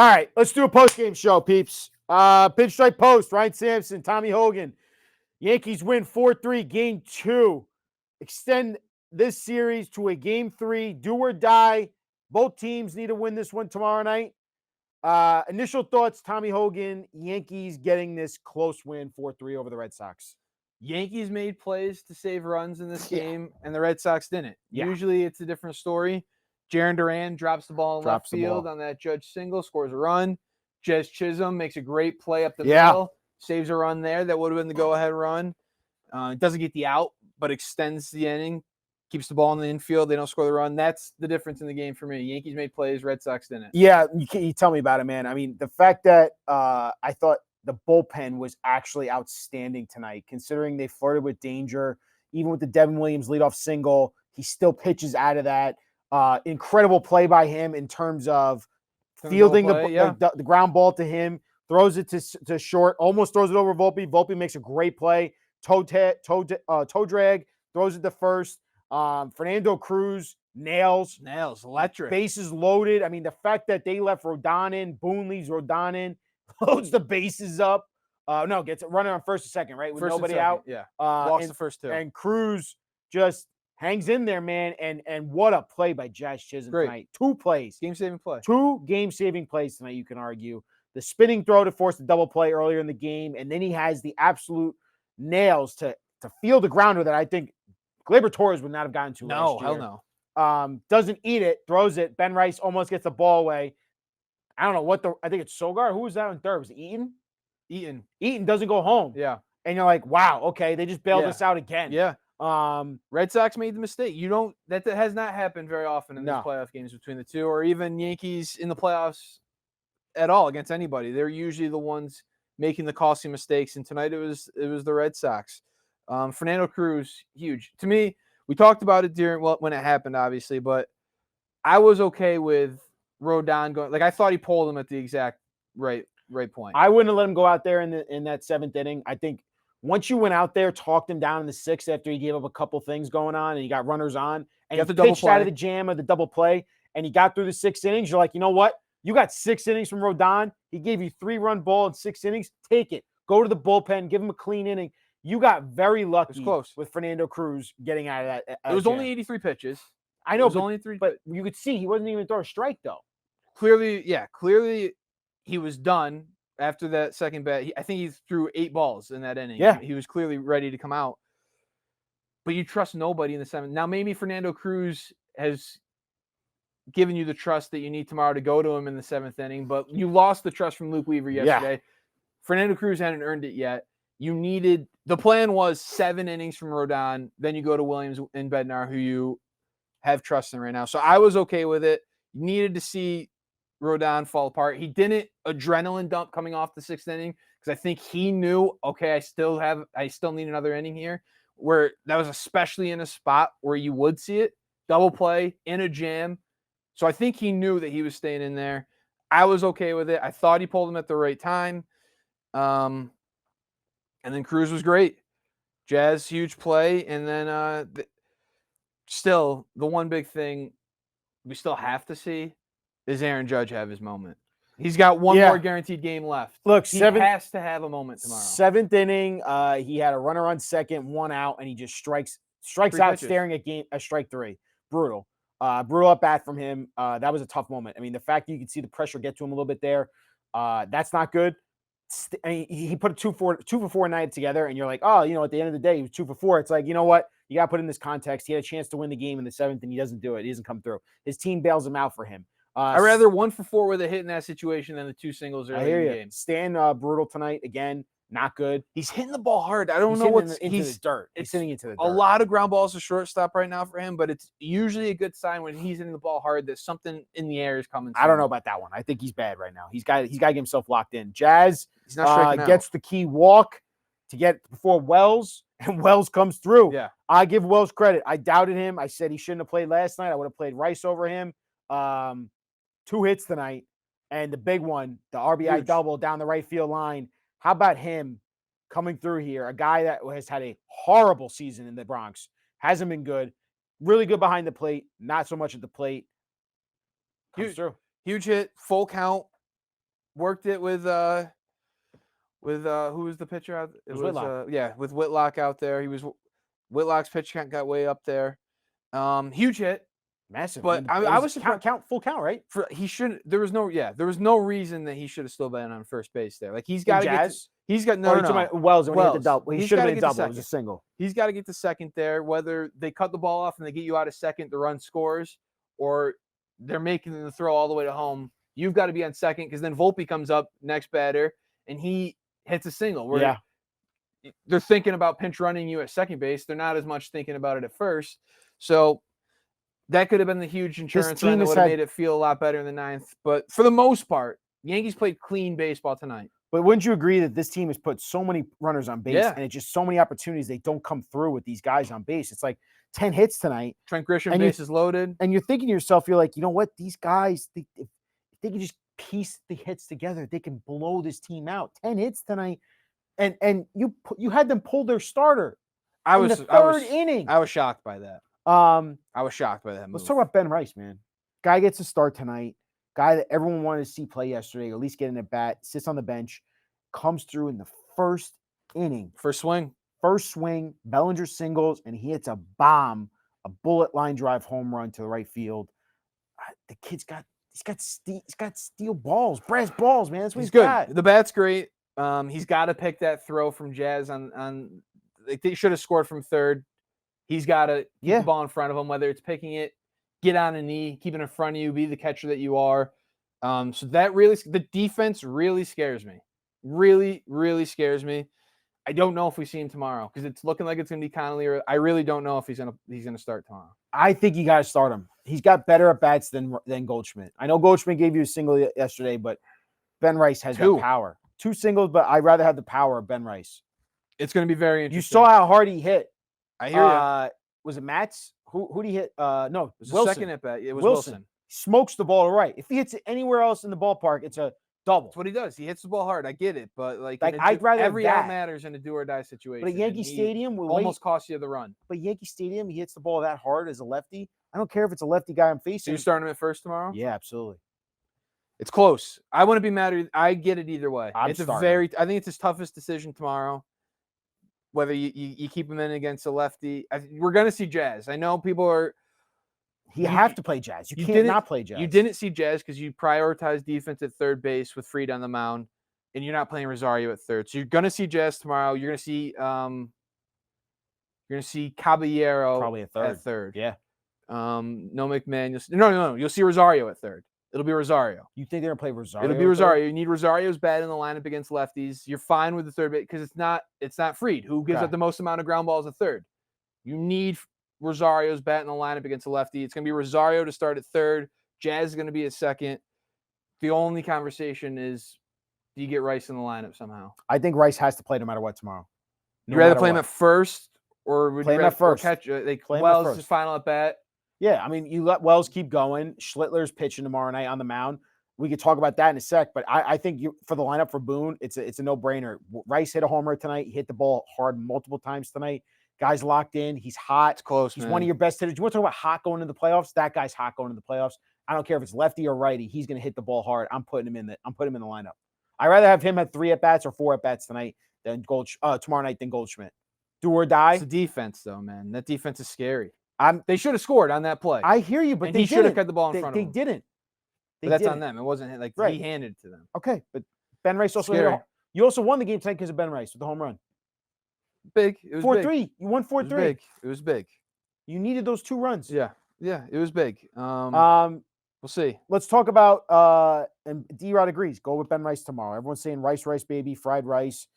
All right, let's do a post-game show, peeps. Pinstripe Post, Ryan Sampson, Tommy Hogan. Yankees win 4-3, game 2. Extend this series to a game 3, do or die. Both teams need to win this one tomorrow night. Initial thoughts, Tommy Hogan, Yankees getting this close win 4-3 over the Red Sox. Yankees made plays to save runs in this Yeah. game, and the Red Sox didn't. Yeah. Usually it's a different story. Jaron Duran drops the ball in left field on that Judge single, scores a run. Jez Chisholm makes a great play up the middle, saves a run there that would have been the go-ahead run. Doesn't get the out, but extends the inning, keeps the ball in the infield. They don't score the run. That's the difference in the game for me. Yankees made plays, Red Sox didn't. Yeah, you tell me about it, man. I mean, the fact that I thought the bullpen was actually outstanding tonight, considering they flirted with danger. Even with the Devin Williams leadoff single, he still pitches out of that. Incredible play by him in terms of fielding the ground ball to him, throws it to short, almost throws it over Volpe. Volpe makes a great play. Toe drag, throws it to first. Fernando Cruz nails, electric. Bases loaded. I mean, the fact that they left Rodon in, Boone leaves Rodon in, loads the bases up. Gets it running on first and second, right? With first nobody out. Yeah. Walks the first two. And Cruz just hangs in there, man. And what a play by Jazz Chisholm tonight. 2 plays. Game-saving play. 2 game-saving plays tonight, you can argue. The spinning throw to force the double play earlier in the game, and then he has the absolute nails to field the grounder that I think Gleyber Torres would not have gotten to last year. No, hell no. Doesn't eat it, throws it. Ben Rice almost gets the ball away. I don't know I think it's Sogard. Who was that on third? Was it Eaton? Eaton doesn't go home. Yeah. And you're like, wow, okay, they just bailed us out again. Yeah. Red Sox made the mistake. That has not happened very often in these playoff games between the two, or even Yankees in the playoffs at all against anybody. They're usually the ones making the costly mistakes, and tonight it was the Red Sox. Fernando Cruz, huge. To me, we talked about it when it happened, obviously, but I was okay with Rodon going. Like, I thought he pulled him at the exact right point. I wouldn't have let him go out there in that 7th inning. I think once you went out there, talked him down in the 6th after he gave up a couple things going on and he got runners on and he pitched out of the jam of the double play and he got through the 6 innings, you're like, you know what? You got 6 innings from Rodon. He gave you 3-run ball in 6 innings. Take it. Go to the bullpen. Give him a clean inning. You got very lucky with Fernando Cruz getting out of that. It was only 83 pitches. I know, it was only 3, but you could see he wasn't even throwing a strike though. Clearly he was done after that second bat. I think he threw 8 balls in that inning. Yeah. He was clearly ready to come out. But you trust nobody in the 7th. Now maybe Fernando Cruz has given you the trust that you need tomorrow to go to him in the 7th inning, but you lost the trust from Luke Weaver yesterday. Yeah. Fernando Cruz hadn't earned it yet. The plan was 7 innings from Rodon, then you go to Williams and Bednar, who you have trust in right now. So I was okay with it. You needed to see Rodon fall apart. He didn't adrenaline dump coming off the 6th inning because I think he knew, okay, I still need another inning here, where that was especially in a spot where you would see it, double play in a jam. So I think he knew that he was staying in there. I was okay with it. I thought he pulled him at the right time. And then Cruz was great. Jazz, huge play. And then still, the one big thing we still have to see is Aaron Judge have his moment. He's got one more guaranteed game left. Look, he has to have a moment tomorrow. 7th inning, he had a runner on second, 1 out, and he just strikes out staring at strike 3. Brutal. Brutal at bat from him. That was a tough moment. I mean, the fact that you could see the pressure get to him a little bit there, that's not good. He put a 2 for 4 night together, and you're like, oh, at the end of the day, he was 2 for 4. It's like, you know what? You got to put in this context. He had a chance to win the game in the 7th, and he doesn't do it. He doesn't come through. His team bails him out for him. I'd rather 1 for 4 with a hit in that situation than the 2 singles early in the game. Stan brutal tonight again. Not good. He's hitting the ball hard. I don't know what's into the dirt. He's hitting into the dirt. A lot of ground balls to shortstop right now for him, but it's usually a good sign when he's hitting the ball hard that something in the air is coming. I don't know about that one. I think he's bad right now. He's got to get himself locked in. Jazz gets the key walk to get before Wells, and Wells comes through. Yeah, I give Wells credit. I doubted him. I said he shouldn't have played last night. I would have played Rice over him. 2 hits tonight, and the big one, the RBI double down the right field line. How about him coming through here? A guy that has had a horrible season in the Bronx. Hasn't been good. Really good behind the plate. Not so much at the plate. Comes through. Huge hit. Full count. Worked it with who was the pitcher out? It was Whitlock. With Whitlock out there. Whitlock's pitch count got way up there. Huge hit. Massive. But I mean, I was surprised. Full count, right? He shouldn't. There was no reason that he should have still been on first base there. Like he's got to get. He's got no. Wells when he hit the double. He should have been a double. It was a single. He's got to get the second there. Whether they cut the ball off and they get you out of second, the run scores, or they're making the throw all the way to home. You've got to be on second because then Volpe comes up next batter and he hits a single. Where they're thinking about pinch running you at second base. They're not as much thinking about it at first. So. That could have been the huge insurance run that would have made it feel a lot better in the ninth. But for the most part, Yankees played clean baseball tonight. But wouldn't you agree that this team has put so many runners on base and it's just so many opportunities they don't come through with these guys on base? It's like 10 hits tonight. Trent Grisham bases loaded. And you're thinking to yourself, you're like, you know what? These guys, if they can just piece the hits together, they can blow this team out. 10 hits tonight. And you had them pull their starter in the third inning. I was shocked by that. I was shocked by that move. Let's talk about Ben Rice, man. Guy gets a start tonight. Guy that everyone wanted to see play yesterday, or at least get in at bat, sits on the bench, comes through in the first inning. First swing, Bellinger singles, and he hits a bomb, a bullet line drive home run to the right field. The kid's got steel balls, brass balls, man. That's what he's good. got. The bat's great. He's got to pick that throw from Jazz on. They should have scored from third. He's got to keep the ball in front of him, whether it's picking it, get on a knee, keep it in front of you, be the catcher that you are. So that the defense really scares me. Really, really scares me. I don't know if we see him tomorrow because it's looking like it's going to be Connolly. I really don't know if he's going to start tomorrow. I think you got to start him. He's got better at bats than Goldschmidt. I know Goldschmidt gave you a single yesterday, but Ben Rice has that power. 2 singles, but I'd rather have the power of Ben Rice. It's going to be very interesting. You saw how hard he hit. I hear you. Was it Matz? Who did he hit? No, it was Wilson. Second at bat. It was Wilson. Smokes the ball to right. If he hits it anywhere else in the ballpark, it's a double. That's what he does. He hits the ball hard. I get it, but I'd rather every out matters in a do or die situation. But at Yankee Stadium will almost cost you the run. But Yankee Stadium, he hits the ball that hard as a lefty. I don't care if it's a lefty guy I'm facing. So you're starting him at first tomorrow? Yeah, absolutely. It's close. I wouldn't be mad. I get it either way. I think it's his toughest decision tomorrow. Whether you keep him in against a lefty, we're going to see Jazz. I know people are. You have to play Jazz. You can't not play Jazz. You didn't see Jazz because you prioritized defense at third base with Fried on the mound, and you're not playing Rosario at third. So you're going to see Jazz tomorrow. You're going to see Caballero probably at third. Yeah. No McMahon. No. You'll see Rosario at third. It'll be Rosario. You think they're gonna play Rosario? It'll be Rosario. You need Rosario's bat in the lineup against lefties. You're fine with the third base because it's not Fried who gives up the most amount of ground balls at third. You need Rosario's bat in the lineup against a lefty. It's gonna be Rosario to start at third. Jazz is gonna be at second. The only conversation is, do you get Rice in the lineup somehow? I think Rice has to play no matter what tomorrow. You'd rather play him at first, or would play him at first? Wells his final at bat. Yeah, I mean, you let Wells keep going. Schlittler's pitching tomorrow night on the mound. We could talk about that in a sec, but I think for the lineup for Boone, it's a no-brainer. Rice hit a homer tonight. He hit the ball hard multiple times tonight. Guy's locked in. He's hot. It's close, He's one of your best hitters. You want to talk about hot going into the playoffs? That guy's hot going into the playoffs. I don't care if it's lefty or righty. He's going to hit the ball hard. I'm putting him in the lineup. I'd rather have him at 3 at-bats or 4 at-bats tonight than tomorrow night than Goldschmidt. Do or die. It's the defense, though, man. That defense is scary. They should have scored on that play. I hear you, but he should have cut the ball in front of him. They didn't. But that's on them. It wasn't like he handed it to them. Okay, but Ben Rice also you also won the game tonight because of Ben Rice with the home run. Big. It was 4-3. You won 4-3. It was big. You needed those 2 runs. Yeah, it was big. We'll see. Let's talk about and D-Rod agrees. Go with Ben Rice tomorrow. Everyone's saying rice, baby, fried rice.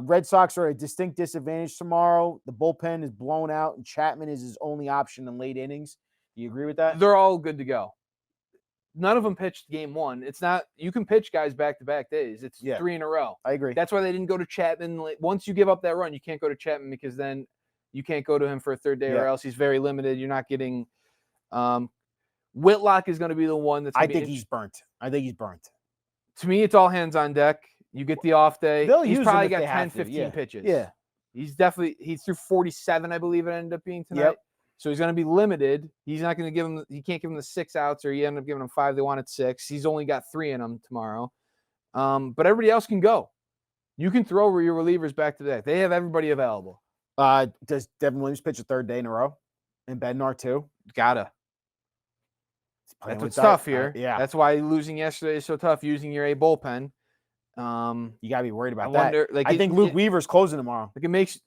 Red Sox are at a distinct disadvantage tomorrow. The bullpen is blown out, and Chapman is his only option in late innings. Do you agree with that? They're all good to go. None of them pitched game 1. It's not – you can pitch guys back-to-back days. It's 3 in a row. I agree. That's why they didn't go to Chapman. Once you give up that run, you can't go to Chapman because then you can't go to him for a third day or else he's very limited. You're not getting Whitlock is going to be the one that's I think he's burnt. To me, it's all hands on deck. You get the off day. He's probably got 10, 15 pitches. Yeah. He threw 47, I believe it ended up being tonight. Yep. So he's going to be limited. He's not going to give him, he can't give him the 6 outs, or he ended up giving him 5. They wanted 6. He's only got 3 in him tomorrow. But everybody else can go. You can throw your relievers back to back. They have everybody available. Does Devin Williams pitch a third day in a row? And Bednar too? Gotta. That's what's tough here. Yeah. That's why losing yesterday is so tough, using your A bullpen. You gotta be worried about that. Wonder, I think Luke Weaver's closing tomorrow. Like it makes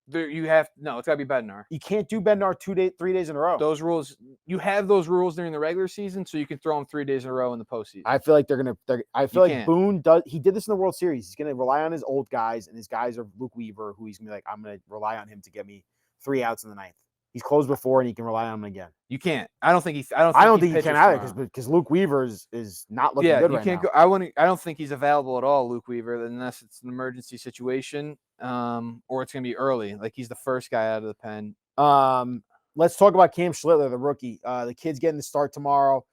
it's gotta be Bednar. You can't do Bednar 3 days in a row. Those rules, you have those rules during the regular season, so you can throw them 3 days in a row in the postseason. I feel like Boone does. He did this in the World Series. He's gonna rely on his old guys, and his guys are Luke Weaver, who he's gonna be like, I'm gonna rely on him to get me 3 outs in the ninth. He's closed before, and he can rely on him again. You can't. I don't think he can either because Luke Weaver is not looking good right now. I don't think he's available at all, Luke Weaver, unless it's an emergency situation, or it's gonna be early. Like he's the first guy out of the pen. Let's talk about Cam Schlittler, the rookie. The kid's getting the start tomorrow.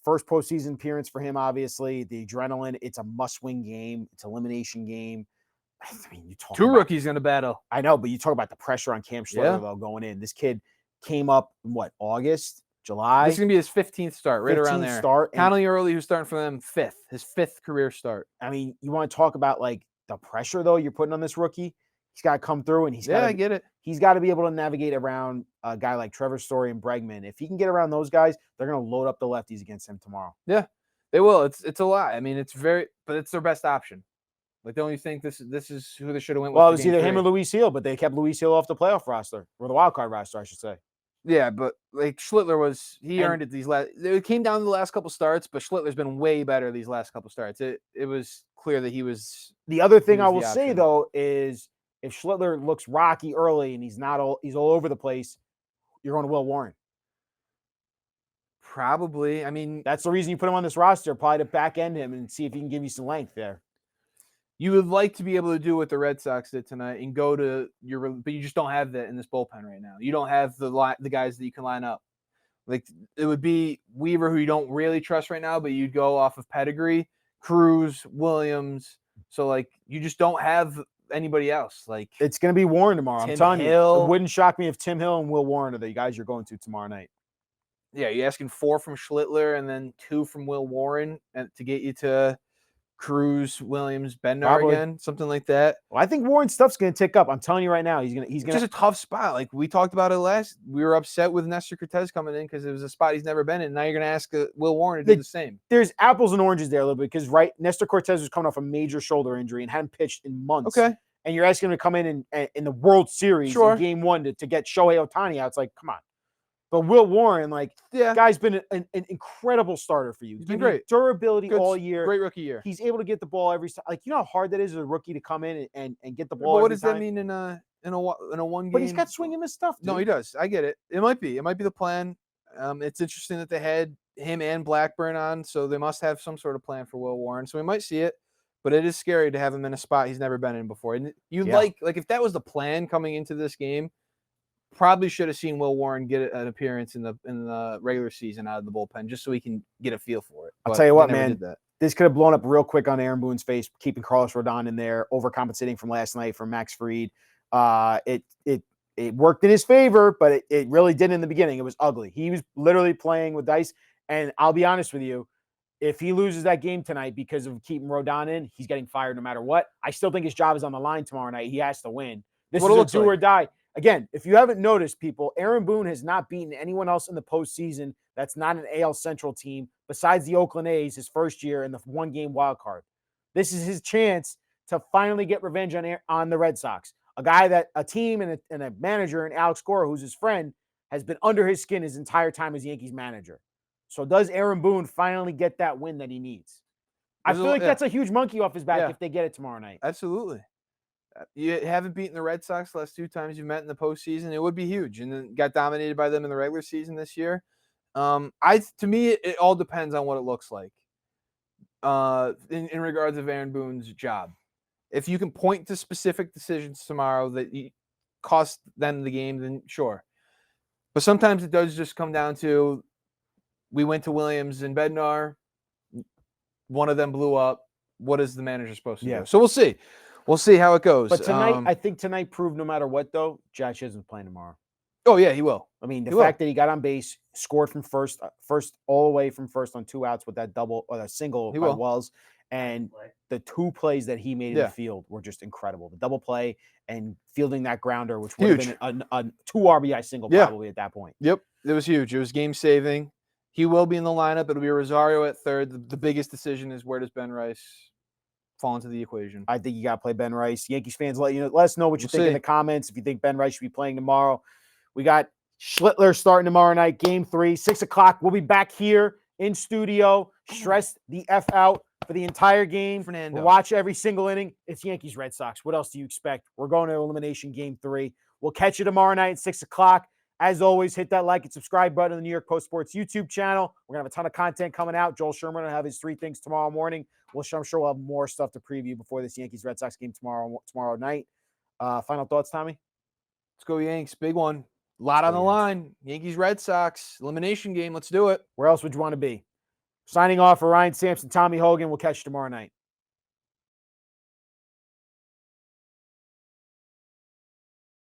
First postseason appearance for him. Obviously, the adrenaline. It's a must-win game. It's an elimination game. I mean, you talk 2 rookies going to battle. I know, but you talk about the pressure on Cam Schlittler though going in. This kid came up in August, July. This is gonna be his 15th start, right around there. Connolly Early, who's starting for them his fifth career start. I mean, you want to talk about like the pressure though you're putting on this rookie. He's got to come through, and I get it. He's got to be able to navigate around a guy like Trevor Story and Bregman. If he can get around those guys, they're gonna load up the lefties against him tomorrow. Yeah, they will. It's a lot. I mean, but it's their best option. Like, don't you think this is who they should have went with? Well, it was either him or Luis Hill, but they kept Luis Hill off the playoff roster, or the wild card roster, I should say. Yeah, but like Schlittler earned it these last. It came down to the last couple starts, but Schlittler's been way better these last couple starts. It was clear that he was. The other thing I will say though is if Schlittler looks rocky early and he's all over the place, you're going to Will Warren. Probably. I mean, that's the reason you put him on this roster, probably to back end him and see if he can give you some length there. You would like to be able to do what the Red Sox did tonight and go to but you just don't have that in this bullpen right now. You don't have the guys that you can line up. Like it would be Weaver, who you don't really trust right now, but you'd go off of pedigree, Cruz, Williams. So like you just don't have anybody else. Like it's going to be Warren tomorrow. I'm telling you, it wouldn't shock me if Tim Hill and Will Warren are the guys you're going to tomorrow night. Yeah, you're asking 4 from Schlittler and then 2 from Will Warren to get you to Cruz, Williams, Bednar again, something like that. Well, I think Warren's stuff's going to tick up. I'm telling you right now, he's gonna. It's just a tough spot. Like we talked about it we were upset with Nestor Cortez coming in because it was a spot he's never been in. Now you're going to ask Will Warren to do the same. There's apples and oranges there a little bit because Nestor Cortez was coming off a major shoulder injury and hadn't pitched in months. Okay. And you're asking him to come in the World Series in Game 1 to get Shohei Ohtani out. It's like, come on. But Will Warren, guy's been an incredible starter for you. He's been great. Durability all year. Great rookie year. He's able to get the ball every time. Like, you know how hard that is as a rookie to come in and get the ball But what every does time? that mean in a one game? But he's got swing and miss stuff, dude. No, he does. I get it. It might be the plan. It's interesting that they had him and Blackburn on, so they must have some sort of plan for Will Warren. So we might see it. But it is scary to have him in a spot he's never been in before. And like if that was the plan coming into this game, probably should have seen Will Warren get an appearance in the regular season out of the bullpen just so he can get a feel for it. I'll tell you what, man, this could have blown up real quick on Aaron Boone's face, keeping Carlos Rodon in there, overcompensating from last night from Max Fried. It worked in his favor, but it really didn't in the beginning. It was ugly. He was literally playing with dice. And I'll be honest with you, if he loses that game tonight because of keeping Rodon in, he's getting fired no matter what. I still think his job is on the line tomorrow night. He has to win. This is a do or die. Again, if you haven't noticed, people, Aaron Boone has not beaten anyone else in the postseason that's not an AL Central team besides the Oakland A's his first year in the 1-game wild card. This is his chance to finally get revenge on the Red Sox. A team and a manager, and Alex Cora, who's his friend, has been under his skin his entire time as Yankees manager. So does Aaron Boone finally get that win that he needs? I feel like that's a huge monkey off his back if they get it tomorrow night. Absolutely. You haven't beaten the Red Sox the last 2 times you've met in the postseason. It would be huge, and then got dominated by them in the regular season this year. To me, it all depends on what it looks like. In regards of Aaron Boone's job, if you can point to specific decisions tomorrow that cost them the game, then sure. But sometimes it does just come down to we went to Williams and Bednar. One of them blew up. What is the manager supposed to do? So we'll see. We'll see how it goes. But tonight, I think tonight proved no matter what, though, Josh Chisholm's playing tomorrow. Oh, yeah, he will. I mean, the fact that he got on base, scored from first all the way from first on 2 outs with that double or a single by Wells, And the 2 plays that he made in the field were just incredible. The double play and fielding that grounder, which would have been a 2 RBI single probably at that point. Yep, it was huge. It was game-saving. He will be in the lineup. It'll be Rosario at third. The biggest decision is where does Ben Rice fall into the equation? I think you got to play Ben Rice. Yankees fans, let us know what you think in the comments. If you think Ben Rice should be playing tomorrow. We got Schlittler starting tomorrow night, game 3, 6 o'clock. We'll be back here in studio. Stress the F out for the entire game. Fernando. Watch every single inning. It's Yankees Red Sox. What else do you expect? We're going to elimination game 3. We'll catch you tomorrow night at 6 o'clock. As always, hit that like and subscribe button on the New York Post Sports YouTube channel. We're going to have a ton of content coming out. Joel Sherman will have his 3 things tomorrow morning. I'm sure we'll have more stuff to preview before this Yankees Red Sox game tomorrow night. Final thoughts, Tommy? Let's go Yanks. Big one. A lot on the line. Yankees Red Sox. Elimination game. Let's do it. Where else would you want to be? Signing off for Ryan Sampson, Tommy Hogan. We'll catch you tomorrow night.